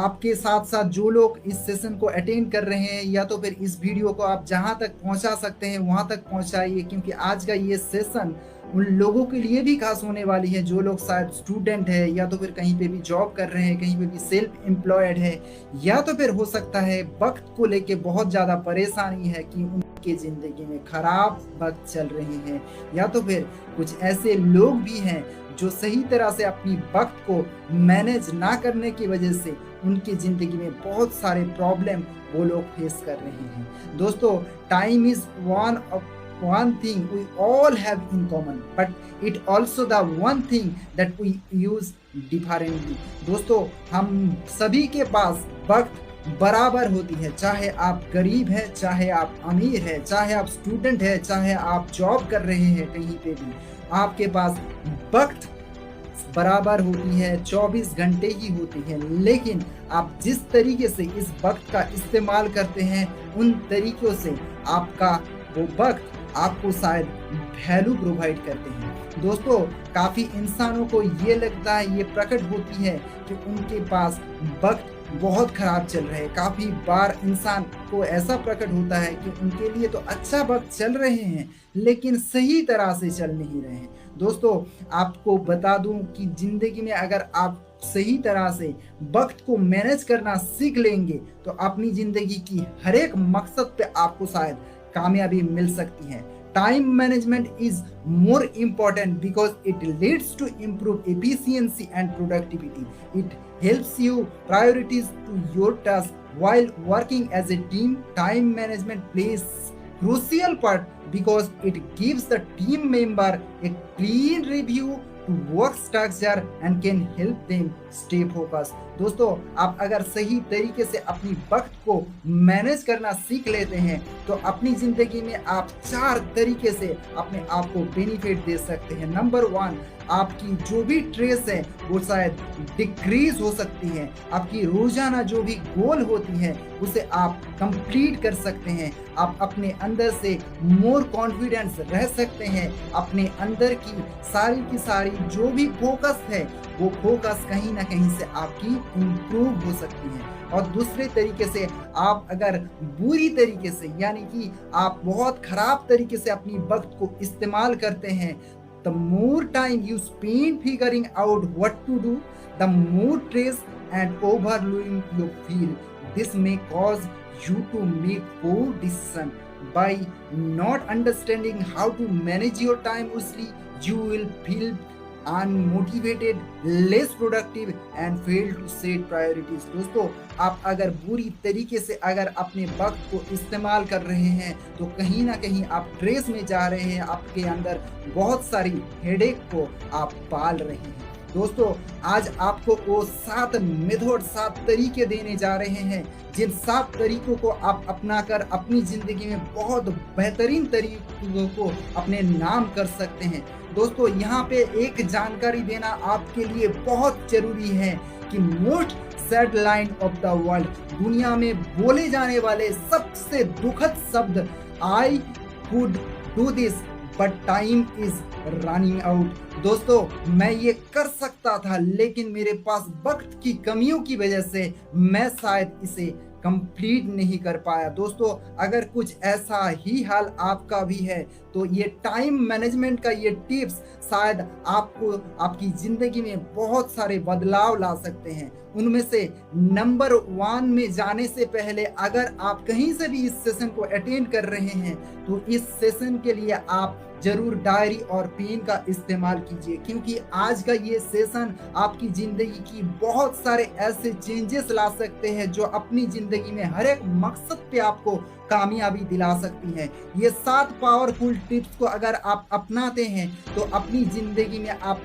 आपके साथ साथ जो लोग इस सेशन को अटेंड कर रहे हैं, या तो फिर इस वीडियो को आप जहां तक पहुंचा सकते हैं वहां तक पहुंचाइए, क्योंकि आज का ये सेशन उन लोगों के लिए भी खास होने वाली है जो लोग शायद स्टूडेंट है, या तो फिर कहीं पे भी जॉब कर रहे हैं, कहीं पे भी सेल्फ एम्प्लॉयड है, या तो फिर हो सकता है वक्त को लेके बहुत ज़्यादा परेशानी है कि उनके ज़िंदगी में खराब वक्त चल रहे हैं, या तो फिर कुछ ऐसे लोग भी हैं जो सही तरह से अपनी वक्त को मैनेज ना करने की वजह से उनकी ज़िंदगी में बहुत सारे प्रॉब्लम वो लोग फेस कर रहे हैं। दोस्तों, time is one thing we all have in common, but it also the one thing that we use differently। दोस्तों, हम सभी के पास वक्त बराबर होती है, चाहे आप गरीब है, चाहे आप अमीर है, चाहे आप स्टूडेंट है, चाहे आप जॉब कर रहे हैं, कहीं पे भी आपके पास वक्त बराबर होती है, 24 घंटे ही होती है। लेकिन आप जिस तरीके से इस वक्त का इस्तेमाल करते हैं, उन तरीक़ों से आपका वो वक्त आपको शायद वैल्यू प्रोवाइड करते हैं। दोस्तों, काफ़ी इंसानों को ये लगता है, ये प्रकट होती है कि उनके पास वक्त बहुत ख़राब चल रहा है। काफ़ी बार इंसान को ऐसा प्रकट होता है कि उनके लिए तो अच्छा वक्त चल रहे हैं, लेकिन सही तरह से चल नहीं रहे हैं। दोस्तों, आपको बता दूं कि ज़िंदगी में अगर आप सही तरह से वक्त को मैनेज करना सीख लेंगे, तो अपनी ज़िंदगी की हर एक मकसद पे आपको शायद कामयाबी मिल सकती है। Time management is more important because it leads to improve efficiency and productivity. It helps you priorities to your task while working as a team. Time management plays crucial part because it gives the team member a clean review to work structure and can help them stay focused। दोस्तों, आप अगर सही तरीके से अपनी वक्त को manage करना सीख लेते हैं, तो अपनी ज़िंदगी में आप 4 तरीके से अपने आप को बेनिफिट दे सकते हैं। नंबर 1, आपकी जो भी स्ट्रेस है वो शायद डिक्रीज हो सकती है। आपकी रोजाना जो भी गोल होती है उसे आप कंप्लीट कर सकते हैं। आप अपने अंदर से मोर कॉन्फिडेंस रह सकते हैं। अपने अंदर की सारी जो भी फोकस है, वो फोकस कहीं ना कहीं से आपकी इम्प्रूव हो सकती है। और दूसरे तरीके से, आप अगर बुरी तरीके से, यानी कि आप बहुत खराब तरीके से अपनी वक्त को इस्तेमाल करते हैं, the more time you spend figuring out what to do, the more stress and overwhelmed you feel. This may cause you to make poor decisions. By not understanding how to manage your time wisely, you will feel unmotivated, less productive and fail to set priorities। दोस्तों, आप अगर बुरी तरीके से अगर अपने वक्त को इस्तेमाल कर रहे हैं, तो कहीं ना कहीं आप स्ट्रेस में जा रहे हैं, आपके अंदर बहुत सारी हेडेक को आप पाल रहे हैं। दोस्तों, आज आपको वो 7 मेथड, 7 तरीके देने जा रहे हैं, जिन 7 तरीकों को आप अपनाकर अपनी ज़िंदगी में बहुत बेहतरीन तरीकों को अपने नाम कर सकते हैं। दोस्तों, यहाँ पे एक जानकारी देना आपके लिए बहुत ज़रूरी है कि most sad line of the world, दुनिया में बोले जाने वाले सबसे दुखद शब्द, I could do this but time is running out. दोस्तों, मैं ये कर सकता था, लेकिन मेरे पास वक्त की कमियों की वजह से मैं शायद इसे कंप्लीट नहीं कर पाया। दोस्तों, अगर कुछ ऐसा ही हाल आपका भी है, तो ये टाइम मैनेजमेंट का ये टिप्स शायद आपको आपकी ज़िंदगी में बहुत सारे बदलाव ला सकते हैं। उनमें से नंबर 1 में जाने से पहले, अगर आप कहीं से भी इस सेशन को अटेंड कर रहे हैं, तो इस सेशन के लिए आप जरूर डायरी और पेन का इस्तेमाल कीजिए, क्योंकि आज का ये सेशन आपकी ज़िंदगी की बहुत सारे ऐसे चेंजेस ला सकते हैं जो अपनी ज़िंदगी में हर एक मकसद पे आपको कामयाबी दिला सकती है। ये 7 पावरफुल टिप्स को अगर आप अपनाते हैं, तो अपनी ज़िंदगी में आप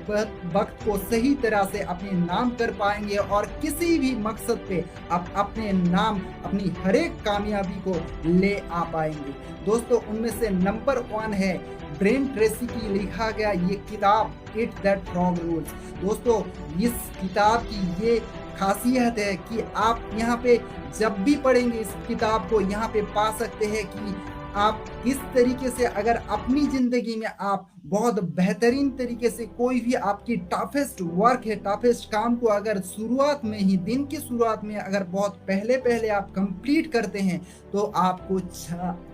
वक्त को सही तरह से अपने नाम कर पाएंगे और किसी भी मकसद पे आप अपने नाम, अपनी हर एक कामयाबी को ले आ पाएंगे। दोस्तों, उनमें से नंबर 1 है ब्रेन ट्रेसी की लिखा गया ये किताब, इट दैट फ्रॉग रूल्स। दोस्तों, इस किताब की ये खासियत है कि आप यहाँ पे जब भी पढ़ेंगे इस किताब को, यहाँ पे पा सकते हैं कि आप किस तरीके से अगर अपनी ज़िंदगी में आप बहुत बेहतरीन तरीके से कोई भी आपकी टफेस्ट वर्क है, टफेस्ट काम को अगर शुरुआत में ही, दिन की शुरुआत में अगर बहुत पहले-पहले आप कंप्लीट करते हैं, तो आपको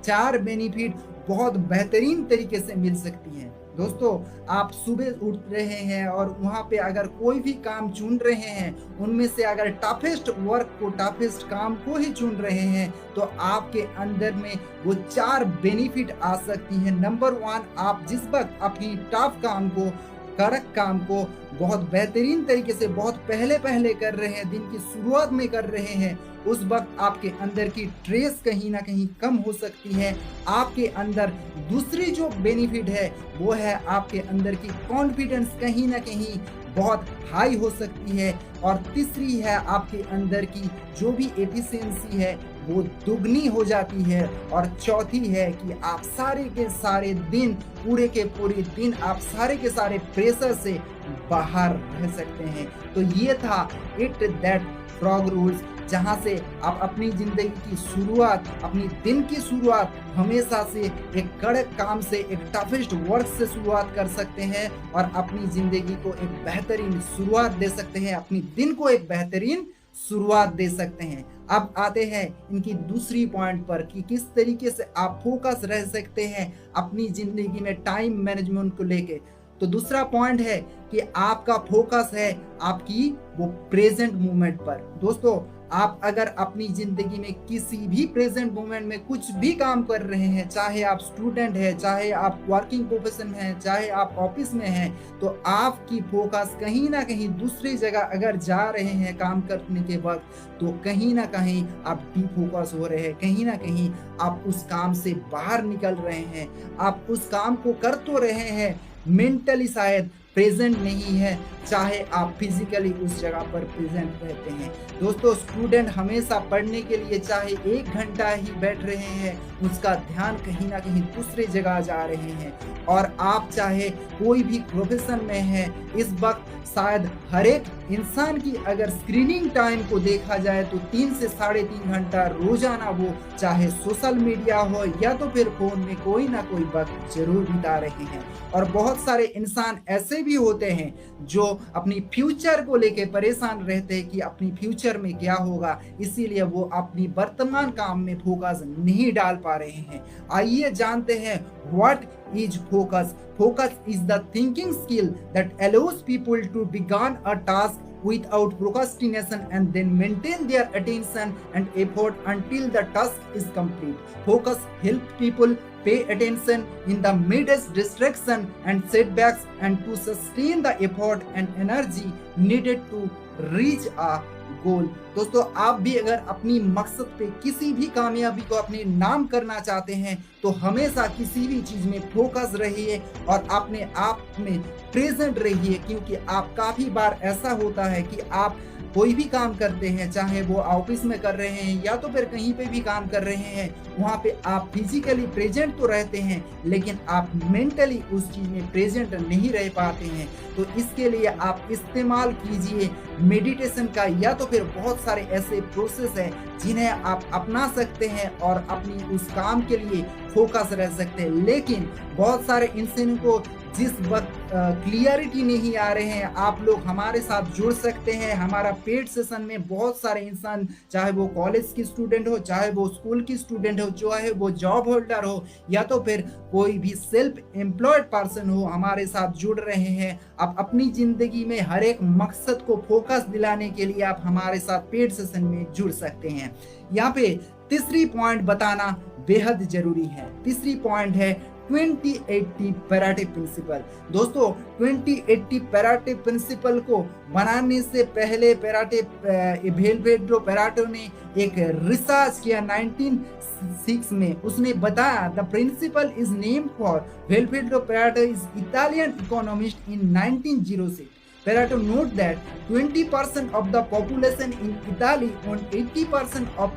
4 बेनिफिट बहुत बेहतरीन तरीके से मिल सकती हैं। दोस्तों, आप सुबह उठ रहे हैं और वहाँ पे अगर कोई भी काम चुन रहे हैं, उनमें से अगर टफेस्ट वर्क को, टफेस्ट काम को ही चुन रहे हैं, तो आपके अंदर में वो 4 बेनिफिट आ सकती हैं। नंबर 1, आप जिस वक़्त अपनी टफ काम को, कड़क काम को बहुत बेहतरीन तरीके से बहुत पहले-पहले कर रहे हैं, दिन की शुरुआत में कर रहे हैं, उस वक़्त आपके अंदर की स्ट्रेस कहीं न कहीं कम हो सकती है। आपके अंदर दूसरी जो बेनिफिट है, वो है आपके अंदर की कॉन्फिडेंस कहीं न कहीं बहुत हाई हो सकती है। और तीसरी है आपके अंदर की जो भी एफिशिएंसी है, वो दुगनी हो जाती है। और चौथी है कि आप सारे के सारे दिन, पूरे के पूरे दिन आप सारे के सारे प्रेशर से बाहर रह सकते हैं। तो ये था इट दैट फ्रॉग रूल्स, जहाँ से आप अपनी ज़िंदगी की शुरुआत, अपनी दिन की शुरुआत हमेशा से एक कड़क काम से, एक टफेस्ट वर्क से शुरुआत कर सकते हैं और अपनी ज़िंदगी को एक बेहतरीन शुरुआत दे सकते हैं, अपनी दिन को एक बेहतरीन शुरुआत दे सकते हैं। अब आते हैं इनकी दूसरी पॉइंट पर कि किस तरीके से आप फोकस रह सकते हैं अपनी ज़िंदगी में टाइम मैनेजमेंट को लेके। तो दूसरा पॉइंट है कि आपका फोकस है आपकी वो प्रेजेंट मोमेंट पर। दोस्तों, आप अगर अपनी ज़िंदगी में किसी भी प्रेजेंट मोमेंट में कुछ भी काम कर रहे हैं, चाहे आप स्टूडेंट हैं, चाहे आप वर्किंग प्रोफेशन हैं, चाहे आप ऑफिस में हैं, तो आपकी फोकस कहीं ना कहीं दूसरी जगह अगर जा रहे हैं काम करने के वक्त, तो कहीं ना कहीं आप डिफोकस हो रहे हैं, कहीं ना कहीं आप उस काम से बाहर निकल रहे हैं। आप उस काम को कर तो रहे हैं, मेंटली शायद प्रेजेंट नहीं है, चाहे आप फिजिकली उस जगह पर प्रेजेंट रहते हैं। दोस्तों, स्टूडेंट हमेशा पढ़ने के लिए चाहे 1 घंटा ही बैठ रहे हैं, उसका ध्यान कहीं ना कहीं दूसरी जगह जा रहे हैं। और आप चाहे कोई भी प्रोफेशन में है, इस वक्त शायद हर एक इंसान की अगर स्क्रीनिंग टाइम को देखा जाए तो 3 से 3.5 घंटा रोजाना वो चाहे सोशल मीडिया हो या तो फिर फोन में कोई ना कोई वक्त जरूर बिता रहे हैं। और बहुत सारे इंसान ऐसे भी होते हैं जो अपनी फ्यूचर को लेके परेशान रहते हैं कि अपनी फ्यूचर में क्या होगा, इसीलिए वो अपनी वर्तमान काम में फोकस नहीं डाल पा रहे हैं। आइए जानते हैं what is focus. Focus is the thinking skill that allows people to begin a task without procrastination and then maintain their attention and effort until the task is complete. Focus helps people pay attention in the midst distraction and setbacks and to sustain the effort and energy needed to reach a गोल। दोस्तों, आप भी अगर अपनी मकसद पे किसी भी कामयाबी को अपने नाम करना चाहते हैं, तो हमेशा किसी भी चीज में फोकस रहिए और अपने आप में प्रेजेंट रहिए। क्योंकि आप काफी बार ऐसा होता है कि आप कोई भी काम करते हैं, चाहे वो ऑफिस में कर रहे हैं या तो फिर कहीं पे भी काम कर रहे हैं, वहाँ पे आप फिजिकली प्रेजेंट तो रहते हैं, लेकिन आप मेंटली उस चीज में प्रेजेंट नहीं रह पाते हैं। तो इसके लिए आप इस्तेमाल कीजिए मेडिटेशन का, या तो फिर बहुत सारे ऐसे प्रोसेस हैं जिन्हें आप अपना सकते हैं और अपनी उस काम के लिए फोकस रह सकते हैं। लेकिन बहुत सारे इंसानों को जिस वक्त क्लियरिटी नहीं आ रहे हैं, आप लोग हमारे साथ जुड़ सकते हैं। हमारा पेड सेशन में बहुत सारे इंसान, चाहे वो कॉलेज की स्टूडेंट हो, चाहे वो स्कूल की स्टूडेंट हो, चाहे वो जॉब होल्डर हो, या तो फिर कोई भी सेल्फ एम्प्लॉयड पर्सन हो, हमारे साथ जुड़ रहे हैं। आप अपनी जिंदगी में हर एक मकसद को फोकस दिलाने के लिए आप हमारे साथ पेड सेशन में जुड़ सकते हैं। यहाँ पे तीसरी पॉइंट बताना बेहद जरूरी है। तीसरी पॉइंट है 20-80 पैराटे प्रिंसिपल। दोस्तों, 20-80 पैराटे प्रिंसिपल को बनाने से पहले वेलफ्रेडो पैराटो ने एक रिसर्च किया 1906 में। उसने बताया the principle is name for Vilfredo Pareto is Italian economist in 1906. Pareto note that 20% of the population in Italy own 80% of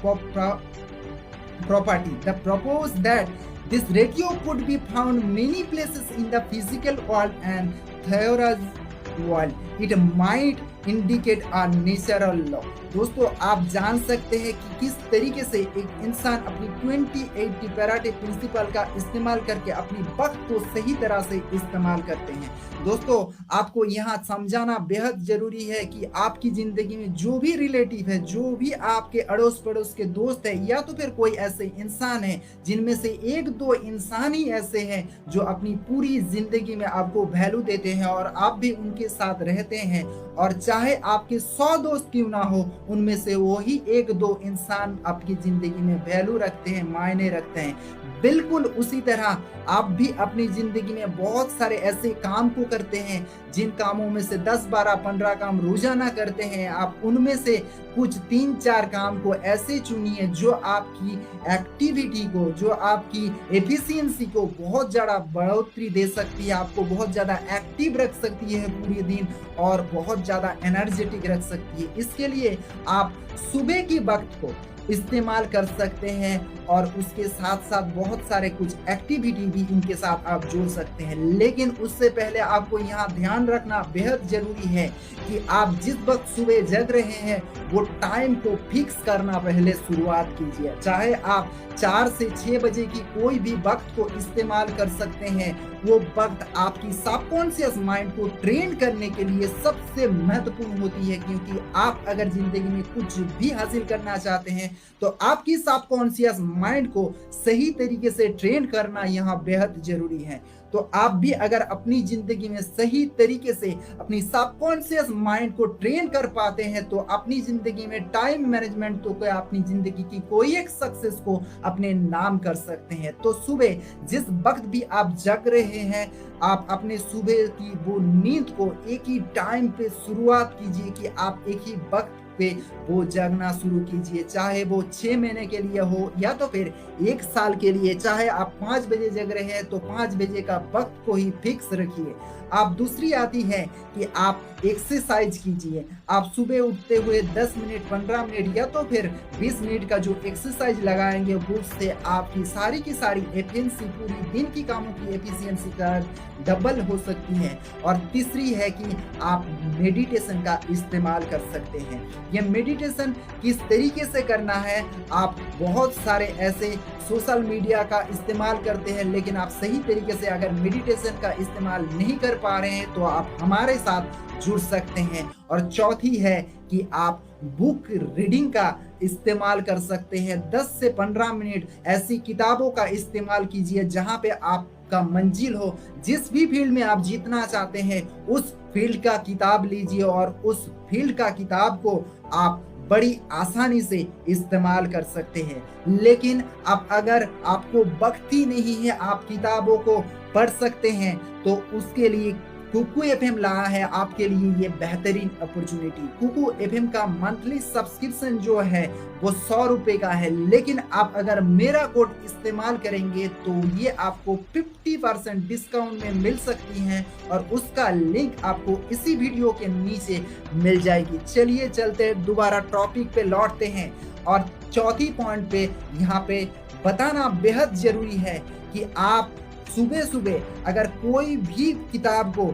property. The proposed that this ratio could be found many places in the physical world and theoretical world. It might indicate a natural law. दोस्तों आप जान सकते हैं कि किस तरीके से एक इंसान अपनी 2080 पैराटे प्रिंसिपल का इस्तेमाल करके अपनी वक्त को सही तरह से इस्तेमाल करते हैं। दोस्तों आपको यहाँ समझाना बेहद जरूरी है कि आपकी जिंदगी में जो भी रिलेटिव है, जो भी आपके अड़ोस पड़ोस के दोस्त है, या तो फिर कोई ऐसे इंसान है जिनमें से एक दो इंसान ही ऐसे हैं जो अपनी पूरी जिंदगी में आपको वैल्यू देते हैं और आप भी उनके साथ रहते हैं, और चाहे आपके 100 दोस्त क्यों ना हो, उनमें से वही एक दो इंसान आपकी जिंदगी में वैल्यू रखते हैं, मायने रखते हैं। बिल्कुल उसी तरह आप भी अपनी जिंदगी में बहुत सारे ऐसे काम को करते हैं जिन कामों में से 10, 12, 15 काम रोजाना करते हैं। आप उनमें से कुछ 3-4 काम को ऐसे चुनिए जो आपकी एक्टिविटी को, जो आपकी एफिशिएंसी को बहुत ज़्यादा बढ़ोतरी दे सकती है, आपको बहुत ज़्यादा एक्टिव रख सकती है पूरे दिन और बहुत ज़्यादा एनर्जेटिक रख सकती है। इसके लिए आप सुबह की वक्त को इस्तेमाल कर सकते हैं और उसके साथ साथ बहुत सारे कुछ एक्टिविटी भी इनके साथ आप जोड़ सकते हैं। लेकिन उससे पहले आपको यहाँ ध्यान रखना बेहद जरूरी है कि आप जिस वक्त सुबह जग रहे हैं वो टाइम को फिक्स करना पहले शुरुआत कीजिए। चाहे आप 4 से 6 बजे की कोई भी वक्त को इस्तेमाल कर सकते हैं। वो वक्त आपकी सबकॉन्शियस माइंड को ट्रेन करने के लिए सबसे महत्वपूर्ण होती है, क्योंकि आप अगर जिंदगी में कुछ भी हासिल करना चाहते हैं तो आपकी सबकॉन्शियस माइंड को सही तरीके से ट्रेन करना यहाँ बेहद जरूरी है। तो आप भी अगर अपनी जिंदगी में सही तरीके से अपनी सबकॉन्शियस माइंड को ट्रेन कर पाते हैं तो अपनी जिंदगी में टाइम मैनेजमेंट तो क्या, अपनी जिंदगी की कोई एक सक्सेस को अपने नाम कर सकते हैं। तो सुबह जिस वक्त भी आप जग रहे हैं, आप अपने सुबह की वो नींद को एक ही टाइम पे शुरुआत कीजिए कि आप एक ही वक्त पे वो जगना शुरू कीजिए। चाहे वो 6 महीने के लिए हो या तो फिर 1 साल के लिए। चाहे आप 5 बजे जग रहे हैं तो 5 बजे का वक्त को ही फिक्स रखिए। आप दूसरी आती है कि आप एक्सरसाइज कीजिए। आप सुबह उठते हुए 10 मिनट, 15 मिनट या तो फिर 20 मिनट का जो एक्सरसाइज लगाएंगे वो से आपकी सारी की सारी एफिशिएंसी, पूरी दिन की कामों की एफिशिएंसी का डबल हो सकती है। और तीसरी है कि आप मेडिटेशन का इस्तेमाल कर सकते हैं। यह मेडिटेशन किस तरीके से करना है, आप बहुत सारे ऐसे सोशल मीडिया का इस्तेमाल करते हैं, लेकिन आप सही तरीके से अगर मेडिटेशन का इस्तेमाल नहीं कर पा रहे हैं तो आप हमारे साथ जुड़ सकते हैं। और चौथी है कि आप बुक रीडिंग का इस्तेमाल कर सकते हैं। 10 से 15 मिनट ऐसी किताबों का इस्तेमाल कीजिए जहां पे आपका मंजिल हो। जिस भी फील्ड में आप जीतना चाहते हैं उस फील्ड का किताब लीजिए और उस फील्ड का किताब को आप बड़ी आसानी से इस्तेमाल कर सकते हैं। लेकिन अब अगर आपको वक्त ही नहीं है आप किताबों को पढ़ सकते हैं तो उसके लिए कुकू एफएम लाया है आपके लिए ये बेहतरीन अपॉर्चुनिटी। कुकू एफएम का मंथली सब्सक्रिप्शन जो है वो 100 रुपए का है, लेकिन आप अगर मेरा कोड इस्तेमाल करेंगे तो ये आपको 50% डिस्काउंट में मिल सकती है और उसका लिंक आपको इसी वीडियो के नीचे मिल जाएगी। चलिए चलते दोबारा टॉपिक पे लौटते हैं और चौथी पॉइंट पे यहाँ पे बताना बेहद जरूरी है कि आप सुबह सुबह अगर कोई भी किताब को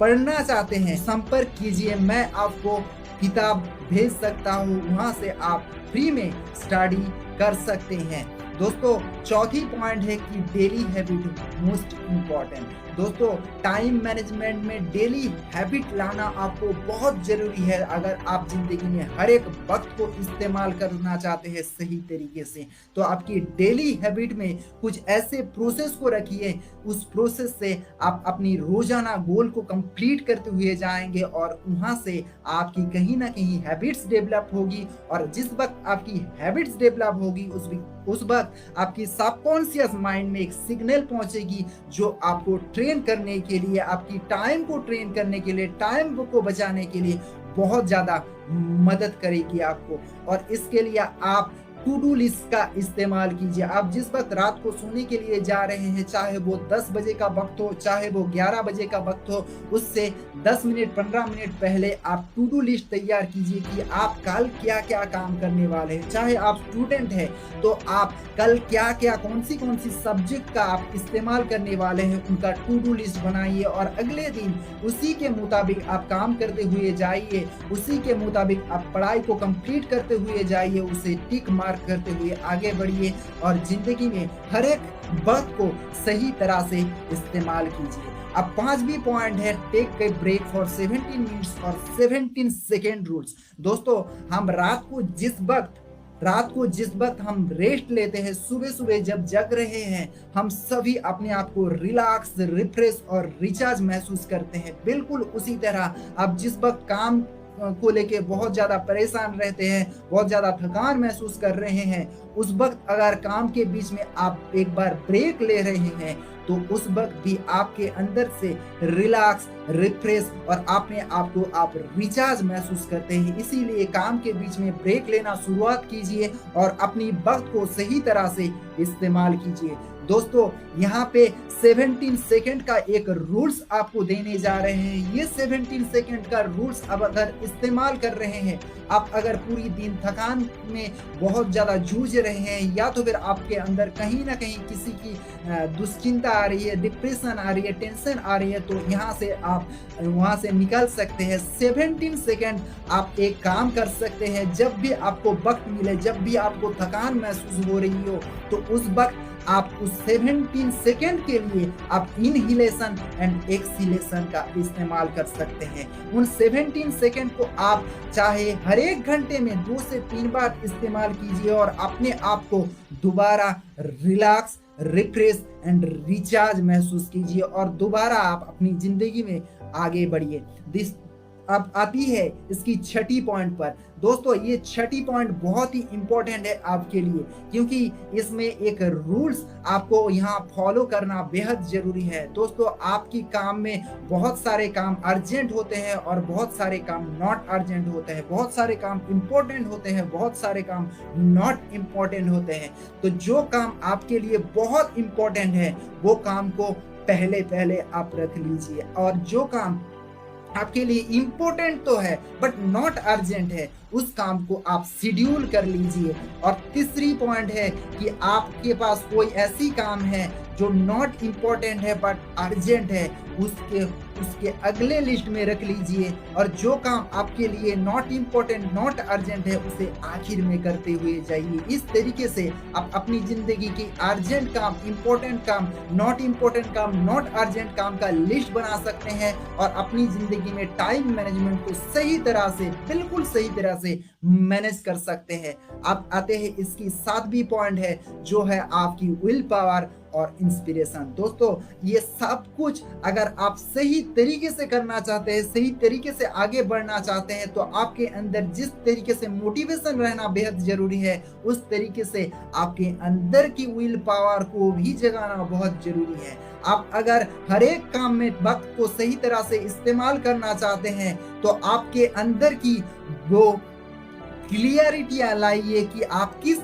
पढ़ना चाहते हैं संपर्क कीजिए। मैं आपको किताब भेज सकता हूँ, वहां से आप फ्री में स्टडी कर सकते हैं। दोस्तों चौथी पॉइंट है कि डेली हैबिट मोस्ट इम्पॉर्टेंट। दोस्तों टाइम मैनेजमेंट में डेली हैबिट लाना आपको बहुत जरूरी है अगर आप जिंदगी में हर एक वक्त को इस्तेमाल करना चाहते हैं सही तरीके से। तो आपकी डेली हैबिट में कुछ ऐसे प्रोसेस को रखिए, उस प्रोसेस से आप अपनी रोजाना गोल को कंप्लीट करते हुए जाएंगे और वहां से आपकी कहीं ना कहीं हैबिट्स डेवलप होगी। और जिस वक्त आपकी हैबिट्स डेवलप होगी उस वक्त आपकी सबकॉन्शियस माइंड में एक सिग्नल पहुंचेगी जो आपको ट्रेन करने के लिए, आपकी टाइम को ट्रेन करने के लिए, टाइम को बचाने के लिए बहुत ज्यादा मदद करेगी आपको। और इसके लिए आप टू डू लिस्ट का इस्तेमाल कीजिए। आप जिस वक्त रात को सोने के लिए जा रहे हैं, चाहे वो 10 बजे का वक्त हो, चाहे वो 11 बजे का वक्त हो, उससे 10 मिनट 15 मिनट पहले आप टू डू लिस्ट तैयार कीजिए कि आप कल क्या क्या काम करने वाले हैं। चाहे आप स्टूडेंट हैं तो आप कल क्या क्या कौन सी सब्जेक्ट का आप इस्तेमाल करने वाले हैं, उनका टू डू लिस्ट बनाइए और अगले दिन उसी के मुताबिक आप काम करते हुए जाइए, उसी के मुताबिक आप पढ़ाई को कंप्लीट करते हुए जाइए, उसे टिक मार्क करते हुए आगे बढ़िए और जिंदगी में हर एक वक्त को सही तरह से इस्तेमाल कीजिए। अब 5वीं पॉइंट है take a break for 17 minutes और 17 सेकेंड रूल्स। दोस्तों, हम रात को जिस वक्त हम रेस्ट लेते हैं, सुबह सुबह जब जग रहे हैं, हम सभी अपने आप को रिलैक्स, रिफ्रेश और रिचार्ज महसूस करते हैं। बिल्कुल उसी तरह आप जिस वक्त काम को लेके बहुत ज़्यादा परेशान रहते हैं, बहुत ज़्यादा थकान महसूस कर रहे हैं, उस वक्त अगर काम के बीच में आप एक बार ब्रेक ले रहे हैं तो उस वक्त भी आपके अंदर से रिलैक्स, रिफ्रेश और अपने आप को आप रिचार्ज महसूस करते हैं। इसीलिए काम के बीच में ब्रेक लेना शुरुआत कीजिए और अपनी वक्त को सही तरह से इस्तेमाल कीजिए। दोस्तों, यहाँ पे 17 सेकंड का एक रूल्स आपको देने जा रहे हैं। ये 17 सेकंड का रूल्स अब अगर इस्तेमाल कर रहे हैं, आप अगर पूरी दिन थकान में बहुत ज़्यादा जूझ रहे हैं या तो फिर आपके अंदर कहीं ना कहीं किसी की दुश्चिंता आ रही है, डिप्रेशन आ रही है, टेंशन आ रही है, तो यहाँ से आप वहाँ से निकल सकते हैं। 17 सेकंड आप एक काम कर सकते हैं। जब भी आपको वक्त मिले, जब भी आपको थकान महसूस हो रही हो, तो उस वक्त आप उस 17 सेकेंड के लिए आप इनहिलेशन एंड एक्सहिलेशन का इस्तेमाल कर सकते हैं। उन 17 सेकेंड को आप चाहे हर एक घंटे में 2 से 3 बार इस्तेमाल कीजिए और अपने आप को दोबारा रिलैक्स, रिफ्रेश एंड रिचार्ज महसूस कीजिए और दोबारा आप अपनी जिंदगी में आगे बढ़िए। अब आती है इसकी 6ठी पॉइंट पर। दोस्तों, ये 6ठी पॉइंट बहुत ही इंपॉर्टेंट है आपके लिए, क्योंकि इसमें एक रूल्स आपको यहाँ फॉलो करना बेहद जरूरी है। दोस्तों, आपकी काम में बहुत सारे काम अर्जेंट होते हैं और बहुत सारे काम नॉट अर्जेंट होते हैं, बहुत सारे काम इंपॉर्टेंट होते हैं, बहुत सारे काम नॉट इंपॉर्टेंट होते हैं। तो जो काम आपके लिए बहुत इंपॉर्टेंट है वो काम को पहले आप रख लीजिए, और जो काम आपके लिए इंपॉर्टेंट तो है बट नॉट अर्जेंट है, उस काम को आप शेड्यूल कर लीजिए। और तीसरी पॉइंट है कि आपके पास कोई ऐसी काम है जो नॉट इम्पोर्टेंट है बट अर्जेंट है, उसके अगले लिस्ट में रख लीजिए, और जो काम आपके लिए नॉट इम्पोर्टेंट, नॉट अर्जेंट है, उसे आखिर में करते हुए जाइए। इस तरीके से आप अपनी जिंदगी की अर्जेंट काम, इम्पोर्टेंट काम, नॉट इम्पोर्टेंट काम, नॉट अर्जेंट काम का लिस्ट बना सकते हैं और अपनी जिंदगी में टाइम मैनेजमेंट को सही तरह से, बिल्कुल सही तरह से मैनेज कर सकते हैं। अब आते हैं इसकी 7वीं पॉइंट है, जो है आपकी विल पावर और इंस्पिरेशन। दोस्तों, ये सब कुछ अगर आप सही तरीके से करना चाहते हैं, सही तरीके से आगे बढ़ना चाहते हैं, तो आपके अंदर जिस तरीके से मोटिवेशन रहना बेहद जरूरी है, उस तरीके से आपके अंदर की विल पावर को भी जगाना बहुत जरूरी है। आप अगर हर एक काम में वक्त को सही तरह से इस्तेमाल करना चाहते हैं, तो आपके अंदर की वो क्लियरिटी लाइए कि आप किस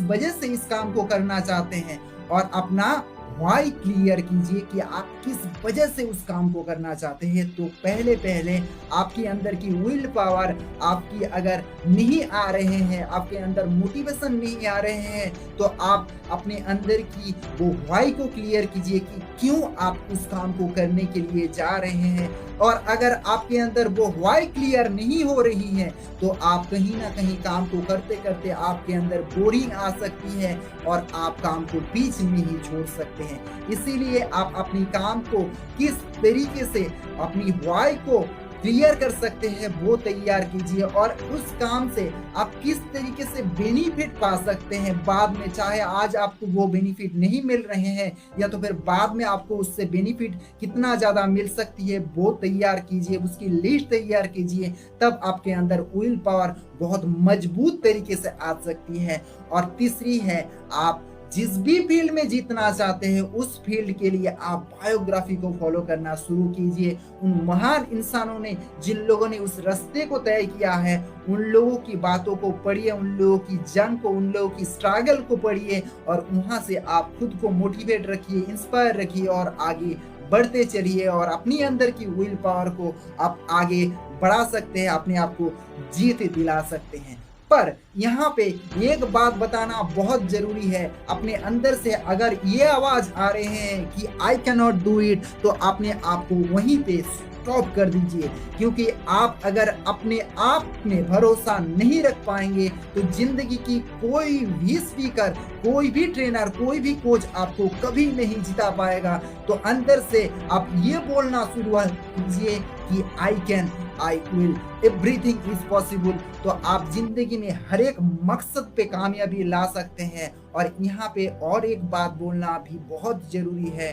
वजह से इस काम को करना चाहते हैं, और अपना व्हाई क्लियर कीजिए कि आप किस वजह से उस काम को करना चाहते हैं। तो पहले आपके अंदर की विल पावर आपकी अगर नहीं आ रहे हैं, आपके अंदर मोटिवेशन नहीं आ रहे हैं, तो आप अपने अंदर की वो व्हाई को क्लियर कीजिए कि क्यों आप उस काम को करने के लिए जा रहे हैं। और अगर आपके अंदर वो व्हाई क्लियर नहीं हो रही है, तो आप कहीं ना कहीं काम को करते करते आपके अंदर बोरिंग आ सकती है और आप काम को बीच में ही छोड़ सकते हैं। इसीलिए आप अपनी काम को किस तरीके से अपनी व्हाई को क्लियर कर सकते हैं वो तैयार कीजिए, और उस काम से आप किस तरीके से बेनिफिट पा सकते हैं बाद में, चाहे आज आपको वो बेनिफिट नहीं मिल रहे हैं या तो फिर बाद में आपको उससे बेनिफिट कितना ज़्यादा मिल सकती है वो तैयार कीजिए, उसकी लिस्ट तैयार कीजिए। तब आपके अंदर विल पावर बहुत मजबूत तरीके से आ सकती है। और तीसरी है, आप जिस भी फील्ड में जीतना चाहते हैं उस फील्ड के लिए आप बायोग्राफी को फॉलो करना शुरू कीजिए। उन महान इंसानों ने, जिन लोगों ने उस रास्ते को तय किया है, उन लोगों की बातों को पढ़िए, उन लोगों की जंग को, उन लोगों की स्ट्रगल को पढ़िए और वहां से आप खुद को मोटिवेट रखिए, इंस्पायर रखिए और आगे बढ़ते चलिए और अपनी अंदर की विल पावर को आप आगे बढ़ा सकते हैं, अपने आप को जीत दिला सकते हैं। पर यहाँ पे एक बात बताना बहुत जरूरी है, अपने अंदर से अगर ये आवाज आ रहे हैं कि I can not do it, तो अपने आप को वहीं पे स्टॉप कर दीजिए, क्योंकि आप अगर अपने आप में भरोसा नहीं रख पाएंगे तो जिंदगी की कोई भी स्पीकर, कोई भी ट्रेनर, कोई भी कोच आपको कभी नहीं जिता पाएगा। तो अंदर से आप ये बोलना शुरू कीजिए कि I can, I will, everything is possible. तो आप जिंदगी में हर एक मकसद पे कामयाबी ला सकते हैं। और यहाँ पे और एक बात बोलना भी बहुत जरूरी है,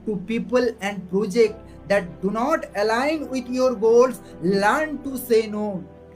to people and project that do not align with your goals, learn to say no।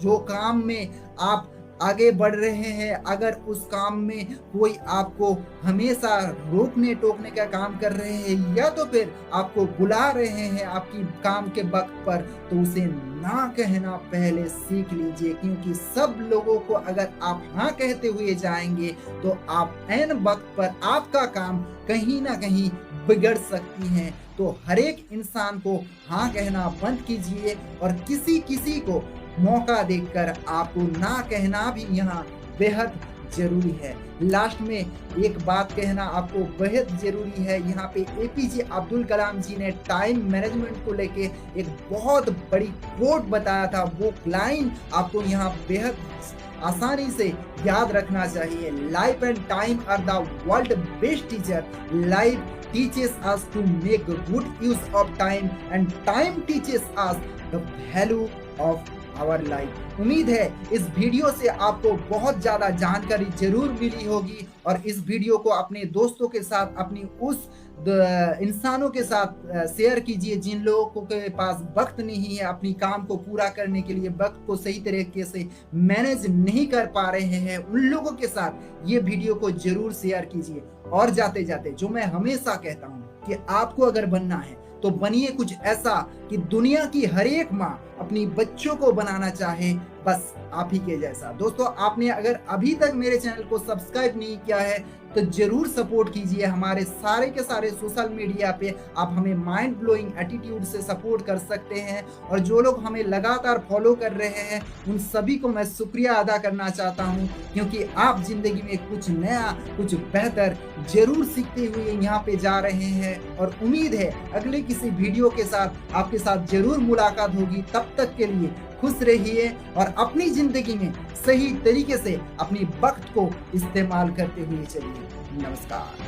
जो काम में आप आगे बढ़ रहे हैं, अगर उस काम में कोई आपको हमेशा रोकने टोकने का काम कर रहे हैं या तो फिर आपको बुला रहे हैं आपकी काम के वक्त पर, तो उसे ना कहना पहले सीख लीजिए, क्योंकि सब लोगों को अगर आप हाँ कहते हुए जाएंगे तो आप ऐन वक्त पर आपका काम कहीं ना कहीं बिगड़ सकती हैं। तो हर एक इंसान को हाँ कहना बंद कीजिए और किसी किसी को मौका देकर आपको ना कहना भी यहाँ बेहद जरूरी है। लास्ट में एक बात कहना आपको बेहद जरूरी है, यहाँ पे एपीजे अब्दुल कलाम जी ने टाइम मैनेजमेंट को लेके एक बहुत बड़ी कोट बताया था। वो लाइन आपको यहाँ बेहद आसानी से याद रखना चाहिए, life and time are the world best teacher. Life teaches us to make good use of time and time teaches us the value of our life। उम्मीद है इस वीडियो से आपको बहुत ज़्यादा जानकारी जरूर मिली होगी और इस वीडियो को अपने दोस्तों के साथ, अपनी उस इंसानों के साथ शेयर कीजिए जिन लोगों के पास वक्त नहीं है, अपनी काम को पूरा करने के लिए वक्त को सही तरीके से मैनेज नहीं कर पा रहे हैं। उन लोगों के साथ ये वीडियो को जरूर शेयर कीजिए। और जाते जाते जो मैं हमेशा कहता हूँ कि आपको अगर बनना है तो बनिए कुछ ऐसा कि दुनिया की हर एक माँ अपनी बच्चों को बनाना चाहे, बस आप ही के जैसा। दोस्तों, आपने अगर अभी तक मेरे चैनल को सब्सक्राइब नहीं किया है तो जरूर सपोर्ट कीजिए। हमारे सारे के सारे सोशल मीडिया पे आप हमें माइंड ब्लोइंग एटीट्यूड से सपोर्ट कर सकते हैं। और जो लोग हमें लगातार फॉलो कर रहे हैं उन सभी को मैं शुक्रिया अदा करना चाहता हूं, क्योंकि आप जिंदगी में कुछ नया, कुछ बेहतर जरूर सीखते हुए यहाँ पे जा रहे हैं। और उम्मीद है अगले किसी वीडियो के साथ आपके साथ जरूर मुलाकात होगी। तब तक के लिए खुश रहिए और अपनी जिंदगी में सही तरीके से अपनी वक्त को इस्तेमाल करते हुए चलिए। नमस्कार।